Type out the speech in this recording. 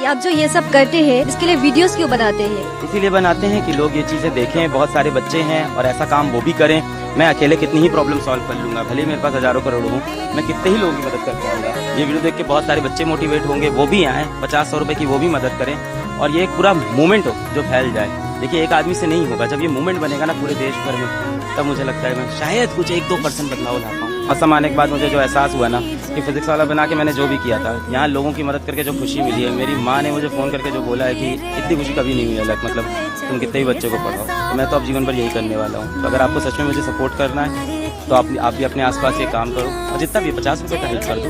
आप जो ये सब करते हैं इसके लिए वीडियोस क्यों बनाते हैं? इसीलिए बनाते हैं कि लोग ये चीज़ें देखें, बहुत सारे बच्चे हैं और ऐसा काम वो भी करें। मैं अकेले कितनी ही प्रॉब्लम सॉल्व कर लूँगा, भले ही मेरे पास हज़ारों करोड़ हूँ, मैं कितने ही लोगों की मदद कर पाऊँगा। ये वीडियो देख के बहुत सारे बच्चे मोटिवेट होंगे, वो भी आएँ, 50-100 रुपये की वो भी मदद करें और ये एक पूरा मूवमेंट हो जो फैल जाए। देखिए एक आदमी से नहीं होगा, जब ये मूवमेंट बनेगा ना पूरे देश भर में, तब मुझे लगता है मैं शायद कुछ 1-2% बदलाव ला पाऊँ। असम आने के बाद मुझे जो एहसास हुआ ना कि फिजिक्स वाला बना के मैंने जो भी किया था, यहाँ लोगों की मदद करके जो खुशी मिली है, मेरी माँ ने मुझे फ़ोन करके जो बोला है कि इतनी खुशी कभी नहीं मिली अलग, मतलब तुम कितने ही बच्चों को पढ़ाओ, तो मैं तो अब जीवन भर यही करने वाला हूँ। तो अगर आपको सच में मुझे सपोर्ट करना है तो आप भी अपने आसपास ये काम करो और जितना भी 50 रुपये का हेल्प कर दो।